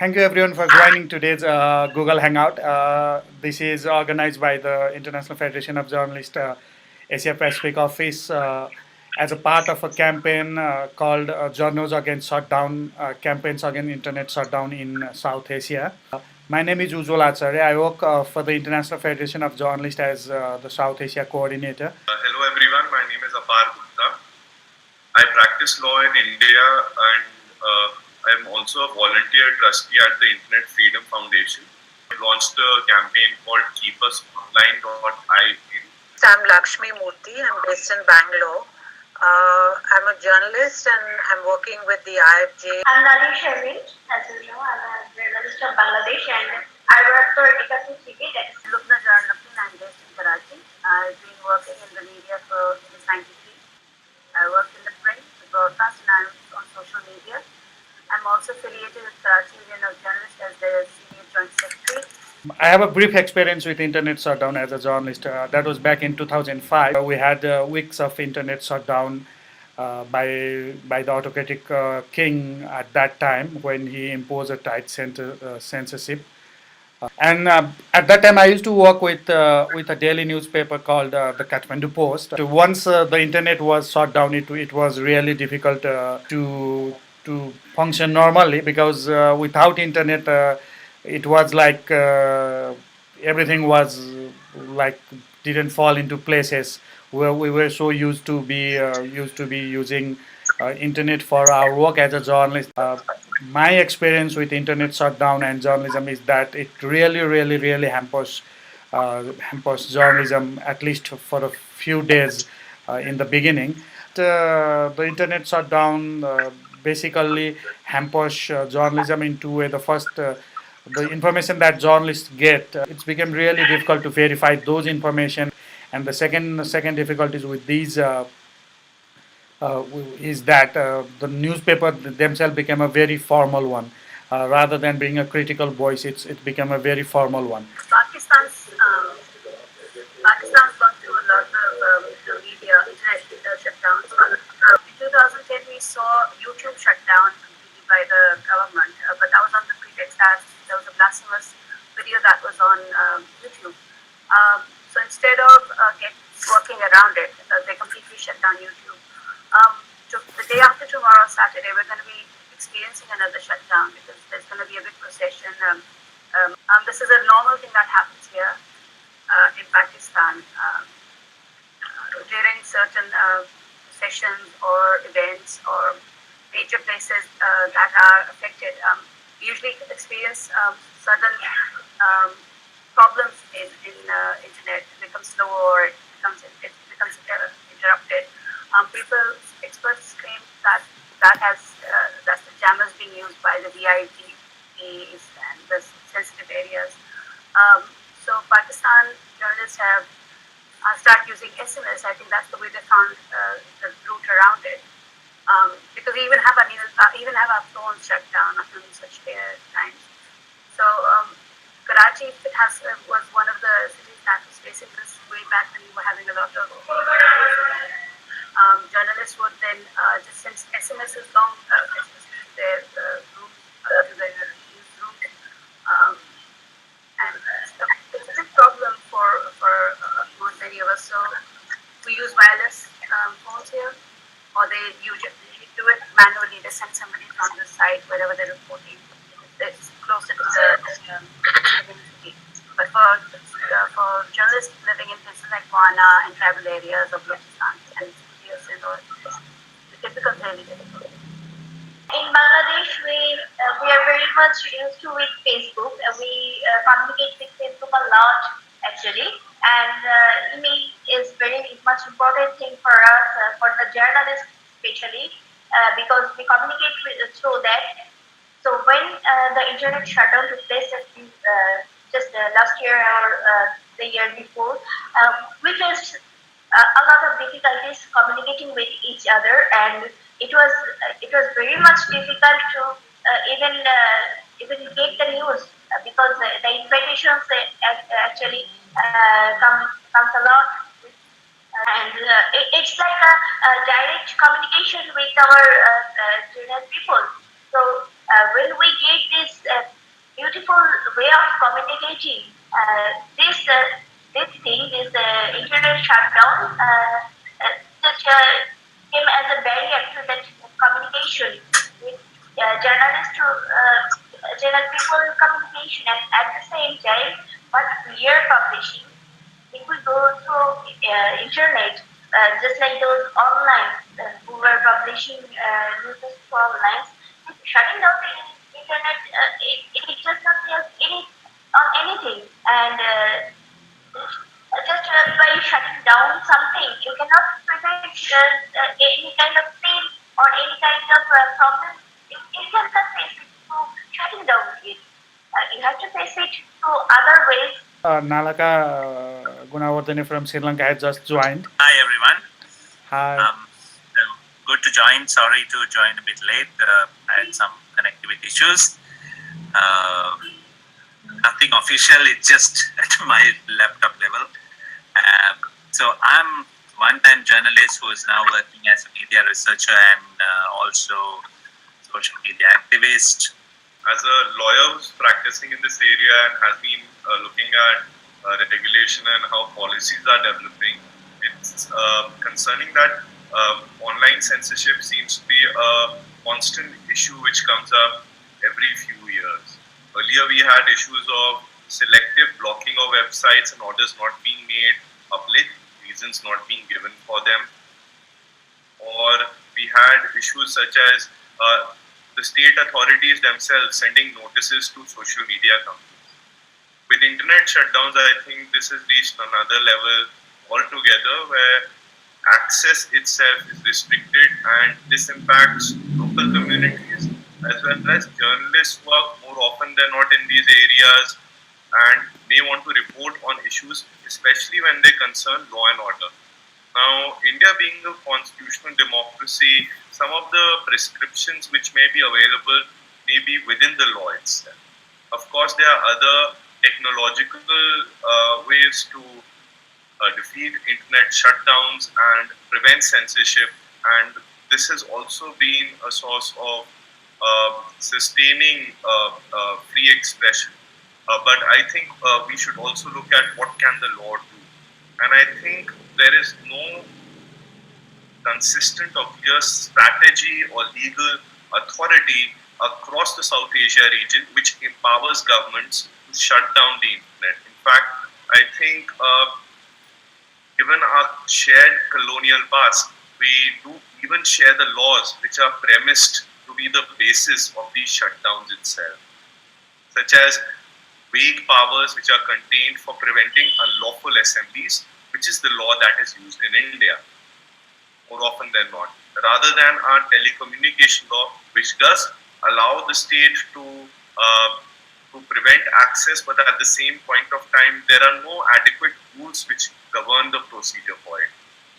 Thank you everyone for joining today's Google Hangout. This is organized by the International Federation of Journalists Asia Pacific Office as a part of a campaign called Journals Against Shutdown, Campaigns Against Internet Shutdown in South Asia. My name is Ujjwal Acharya. I work for the International Federation of Journalists as the South Asia coordinator. Hello everyone, my name is Apar Gupta. I practice law in India and I am also a volunteer trustee at the Internet Freedom Foundation. I launched a campaign called keepusonline.in. I'm Laxmi Murthy. I'm based in Bangalore. I'm a journalist and I'm working with the IFJ. I'm Nadia, as you know, I'm a journalist from Bangladesh and I work for Ekkator TV, that is Lubna Journal. I'm based in Karachi. I've been working in the media since '93. I work in the print, the broadcast, and I'm on social media. I'm also affiliated with Karachi Union of Journalists as their senior joint secretary. I have a brief experience with internet shutdown as a journalist. That was back in 2005. We had weeks of internet shutdown by the autocratic king at that time when he imposed a tight censorship. And at that time, I used to work with a daily newspaper called the Kathmandu Post. Once the internet was shut down, it was really difficult to function normally because without internet, it was like everything was like didn't fall into places where we were so used to be using internet for our work as a journalist. My experience with internet shutdown and journalism is that it really hampers journalism, at least for a few days in the beginning. The internet shutdown basically hampers journalism in two ways. The first, the information that journalists get, it's become really difficult to verify those information. And the second difficulties with these is that the newspaper themselves became a very formal one. Rather than being a critical voice, it became a very formal one. Pakistan's gone through a lot of media internet shutdowns. In 2010, we saw YouTube shut down completely by the government, but that was on the pretext that there was a blasphemous video that was on YouTube. So instead of working around it, they completely shut down YouTube. The day after tomorrow, Saturday, we're going to be experiencing another shutdown because there's going to be a big procession. This is a normal thing that happens here in Pakistan during certain sessions or events or major places that are affected. Usually experience sudden problems in internet. It becomes slow or it becomes interrupted. Experts claim that that's the jammers being used by the VIPs and the sensitive areas. So Pakistan journalists have started using SMS. I think that's the way they found the route around it. Because we even have our phones shut down in such times. So Karachi was one of the cities that was facing this way back when we were having a lot of journalists would then just send SMSs long their rooms to the newsroom, and it's a big problem for many of us. So we use wireless phones here, or they usually do it manually. They send somebody from the site wherever they're reporting. It's closer to the city. But for journalists living in places like Wana and tribal areas of Balochistan and the typical daily difficulty. In Bangladesh, we are very much used to with Facebook. We communicate with Facebook a lot, actually, and email is very much important thing for us, for the journalists especially, because we communicate through that. So when the internet shutdown took place just last year or the year before, we faced a lot of difficulties communicating with each other, and it was very much difficult to even get the news because the invitations actually comes a lot, and it's like a direct communication with our journal people. So when we get this way of communicating. This thing, this internet shutdown, just came as a barrier to that communication with journalists to general people communication, and at the same time, what we are publishing, if we go through internet, just like those online who were publishing news through online, shutting down the internet, it does not help on anything. And just by shutting down something, you cannot prevent any kind of pain or any kind of problem. It cannot face it through shutting down it. You have to face it through other ways. Nalaka Gunawardhani from Sri Lanka had just joined. Hi everyone. Hi. Good to join. Sorry to join a bit late. I had some connectivity issues. Nothing official. It's just at my laptop level. So I'm one-time journalist who is now working as a media researcher and also social media activist. As a lawyer who's practicing in this area and has been looking at regulation and how policies are developing, it's concerning that online censorship seems to be a constant issue which comes up every few years. Earlier we had issues of selective blocking of websites and orders not being made public, reasons not being given for them. Or we had issues such as the state authorities themselves sending notices to social media companies. With internet shutdowns, I think this has reached another level altogether where access itself is restricted, and this impacts local communities as well as journalists who are more often than not in these areas and may want to report on issues, especially when they concern law and order. Now, India being a constitutional democracy, some of the prescriptions which may be available may be within the law itself. Of course, there are other technological ways to defeat internet shutdowns and prevent censorship, and this has also been a source of sustaining free expression. But I think we should also look at what can the law do. And I think there is no consistent or clear strategy or legal authority across the South Asia region which empowers governments to shut down the internet. In fact, I think given our shared colonial past, we do even share the laws which are premised to be the basis of these shutdowns itself, such as vague powers which are contained for preventing unlawful assemblies, which is the law that is used in India more often than not, rather than our telecommunication law, which does allow the state to prevent access, but at the same point of time, there are no adequate rules which govern the procedure for it.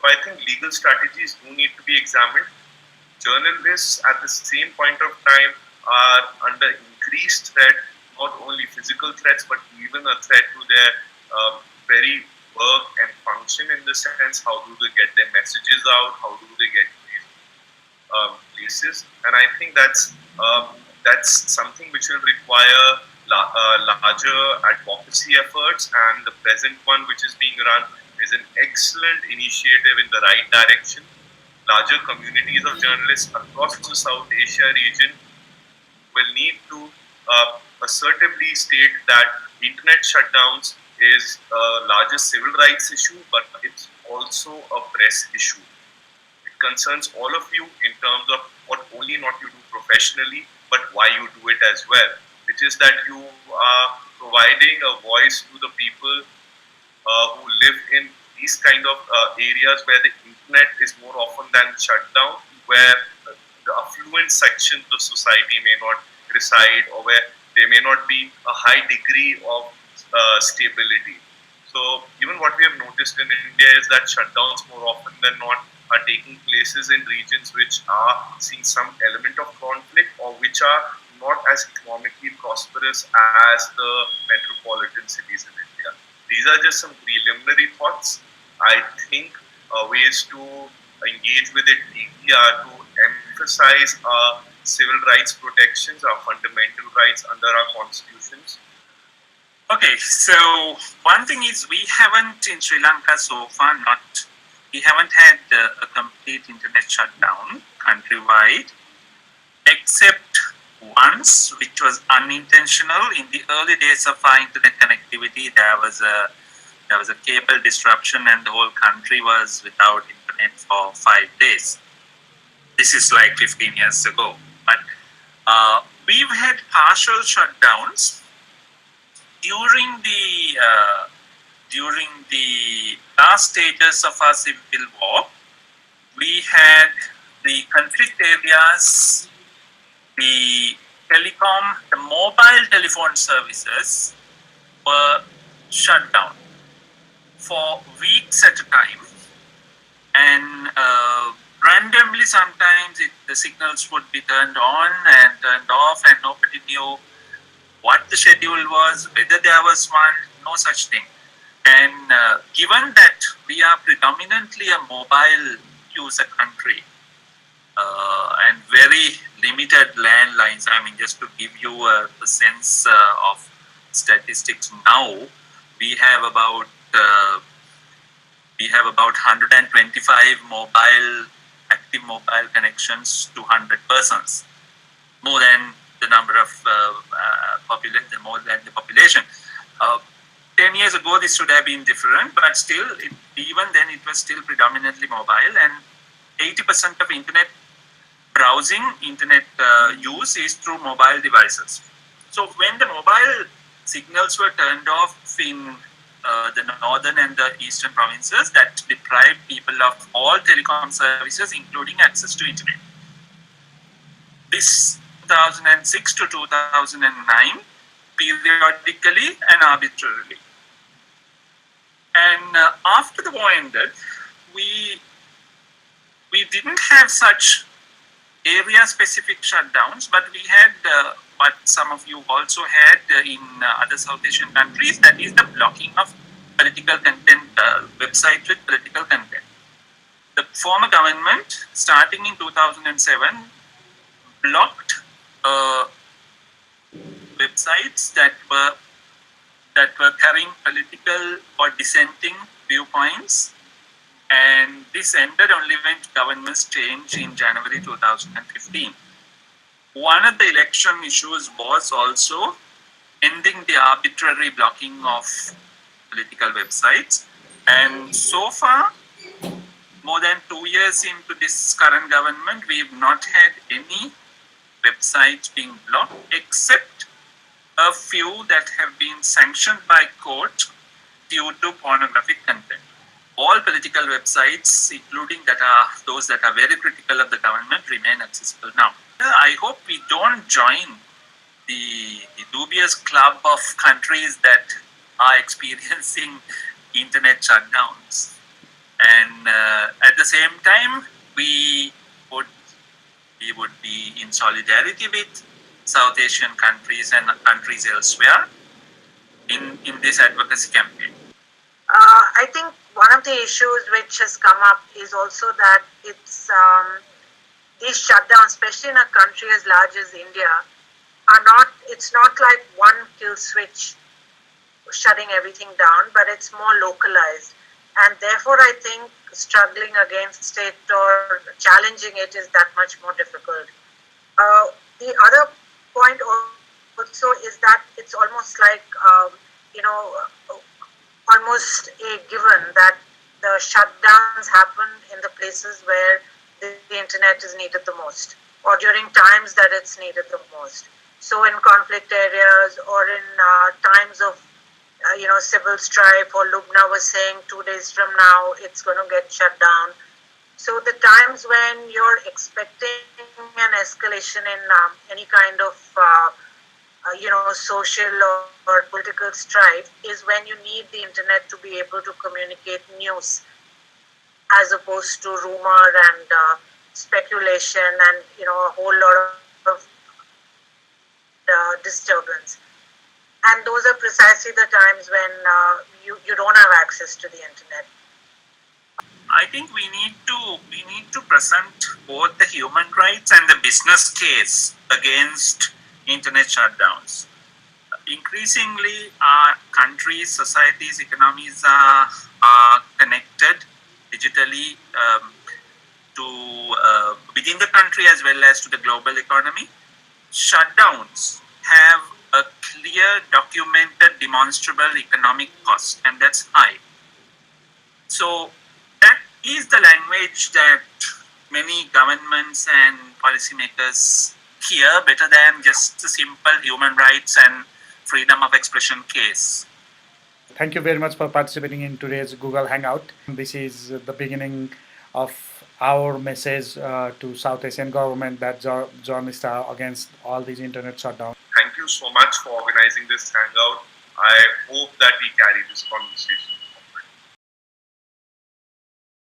So I think legal strategies do need to be examined. Journalists at the same point of time are under increased threat, not only physical threats, but even a threat to their very work and function, in the sense, how do they get their messages out, how do they get to these places. And I think that's something which will require larger advocacy efforts, and the present one which is being run is an excellent initiative in the right direction. Larger communities of journalists across the South Asia region will need to assertively state that internet shutdowns is a larger civil rights issue, but it's also a press issue. It concerns all of you in terms of what only not you do professionally, but why you do it as well, which is that you are providing a voice to the people who live in these kind of areas where the internet is more often than shut down, where the affluent sections of society may not reside, or where there may not be a high degree of stability. So even what we have noticed in India is that shutdowns more often than not are taking places in regions which are seeing some element of conflict, or which are not as economically prosperous as the metropolitan cities in India. These are just some preliminary thoughts. I think ways to engage with it deeply are to emphasize our civil rights protections, our fundamental rights under our constitutions, Okay, so one thing is we haven't in Sri Lanka so far we haven't had a complete internet shutdown countrywide, except once, which was unintentional. In the early days of our internet connectivity, there was a cable disruption, and the whole country was without internet for 5 days. This is like 15 years ago, but we've had partial shutdowns during the last stages of our civil war. We had the conflict areas, the mobile telephone services were shut down for weeks at a time, and randomly sometimes the signals would be turned on and turned off, and nobody knew what the schedule was, whether there was one, no such thing. And given that we are predominantly a mobile user country and very limited landlines, I mean, just to give you a sense of statistics now, we have about 125 active mobile connections to 100 persons, more than the number of more than the population. 10 years ago, this should have been different, but still, even then, it was still predominantly mobile, and 80% of internet browsing, internet use is through mobile devices. So when the mobile signals were turned off in the northern and the eastern provinces, that deprived people of all telecom services, including access to internet. This 2006 to 2009, periodically and arbitrarily. And after the war ended, we didn't have such area-specific shutdowns, but we had what some of you also had in other South Asian countries, that is the blocking of political content, websites with political content. The former government, starting in 2007, blocked websites that were carrying political or dissenting viewpoints, and this ended only when governments changed in January 2015. One of the election issues was also ending the arbitrary blocking of political websites, and so far, more than 2 years into this current government, we have not had any websites being blocked, except a few that have been sanctioned by court due to pornographic content. All political websites, including those that are very critical of the government, remain accessible now. I hope we don't join the dubious club of countries that are experiencing internet shutdowns. And at the same time, we would be in solidarity with South Asian countries and countries elsewhere in this advocacy campaign. I think one of the issues which has come up is also that it's these shutdowns, especially in a country as large as India, it's not like one kill switch shutting everything down, but it's more localized. And therefore, I think struggling against it or challenging it is that much more difficult. The other point also is that it's almost like, almost a given that the shutdowns happen in the places where the internet is needed the most, or during times that it's needed the most. So in conflict areas or in times of civil strife, or Lubna was saying 2 days from now it's going to get shut down. So the times when you're expecting an escalation in any kind of social or political strife is when you need the internet to be able to communicate news, as opposed to rumor and speculation and a whole lot of disturbance. And those are precisely the times when you don't have access to the internet. I think we need to present both the human rights and the business case against internet shutdowns. increasingly our countries, societies, economies are connected digitally to within the country as well as to the global economy. Shutdowns have a clear, documented, demonstrable economic cost, and that's high. So that is the language that many governments and policymakers hear better than just a simple human rights and freedom of expression case. Thank you very much for participating in today's Google Hangout. This is the beginning of our message to South Asian government that journalists are against all these internet shutdowns. Thank you so much for organizing this hangout. I hope that we carry this conversation